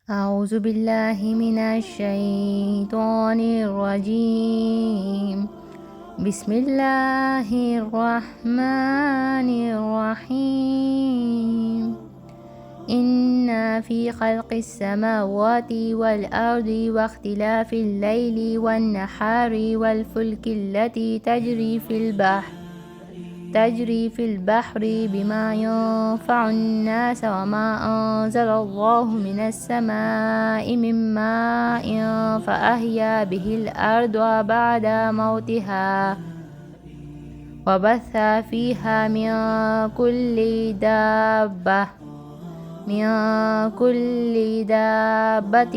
أعوذ بالله من الشيطان الرجيم. بسم الله الرحمن الرحيم. إن في خلق السماوات والأرض واختلاف الليل والنهار والفلك التي تجري في البحر بما ينفع الناس وما أنزل الله من السماء من ماء فأحيا به الأرض بعد موتها وبث فيها من كل دابة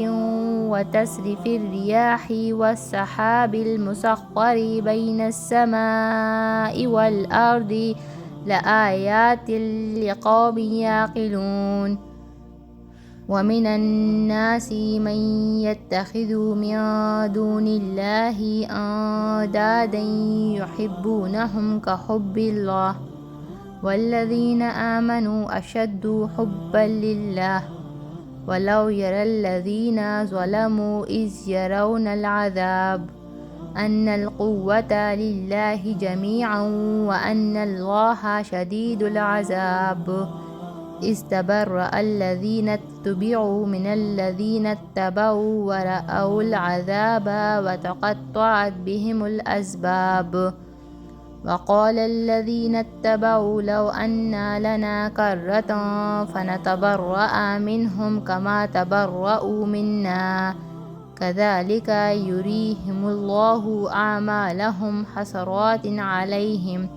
وتصريف الرياح والسحاب المسخر بين السماء والأرض لآيات لقوم يعقلون. ومن الناس من يتخذ من دون الله أندادا يحبونهم كحب الله والذين آمنوا أشد حبا لله ولو يرى الذين ظلموا إذ يرون العذاب أن القوة لله جميعا وأن الله شديد العذاب. استبرأ الذين اتبعوا من الذين اتبعوا ورأوا العذاب وتقطعت بهم الأسباب. وقال الذين اتبعوا لو أن لنا كرة فنتبرأ منهم كما تبرأوا منا كذلك يريهم الله أعمالهم حسرات عليهم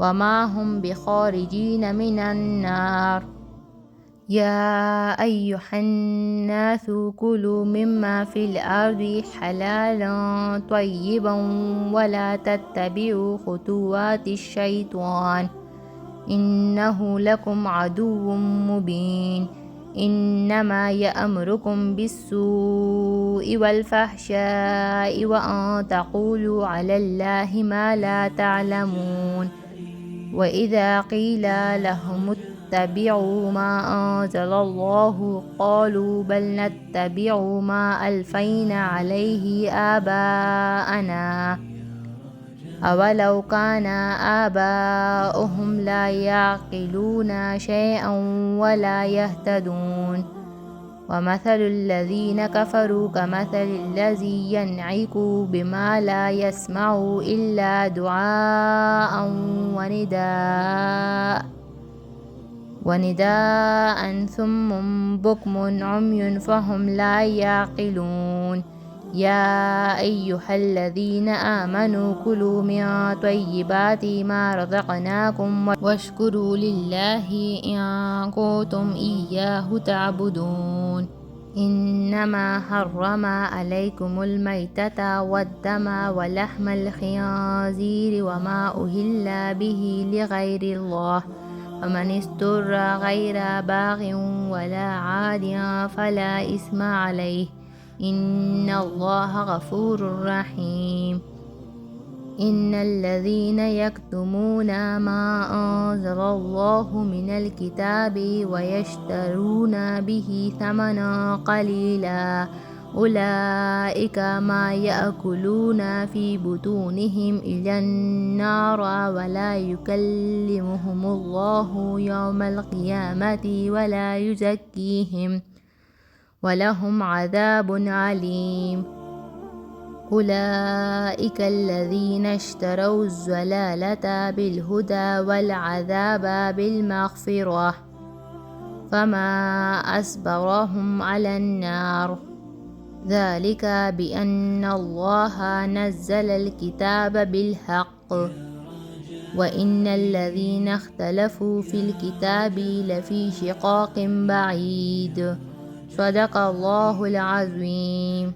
وما هم بخارجين من النار. يا أيها الناس كلوا مما في الأرض حلالا طيبا ولا تتبعوا خطوات الشيطان إنه لكم عدو مبين. إنما يأمركم بالسوء والفحشاء وأن تقولوا على الله ما لا تعلمون. وإذا قيل لهم اتبعوا ما أنزل الله قالوا بل نتبع ما ألفينا عليه آباءنا أولو كان آباؤهم لا يعقلون شيئا ولا يهتدون. ومثل الذين كفروا كمثل الذي ينعق بما لا يسمع إلا دعاء ونداء ثم بكم عمي فهم لا يعقلون. يا أيها الذين آمنوا كلوا من طيبات ما رزقناكم واشكروا لله إن كنتم إياه تعبدون. إنما حرم عليكم الميتة والدم ولحم الخنزير وما أهل به لغير الله فمن استر غير باغ ولا عاد فلا إثم عليه إن الله غفور رحيم. إن الذين يكتمون ما أنزل الله من الكتاب ويشترون به ثمنا قليلا أولئك ما يأكلون في بطونهم إلا النار ولا يكلمهم الله يوم القيامة ولا يزكيهم ولهم عذاب عليم. أولئك الذين اشتروا الضلالة بالهدى والعذاب بالمغفرة فما أصبرهم على النار ذلك بأن الله نزل الكتاب بالحق وإن الذين اختلفوا في الكتاب لفي شقاق بعيد. صدق الله العظيم.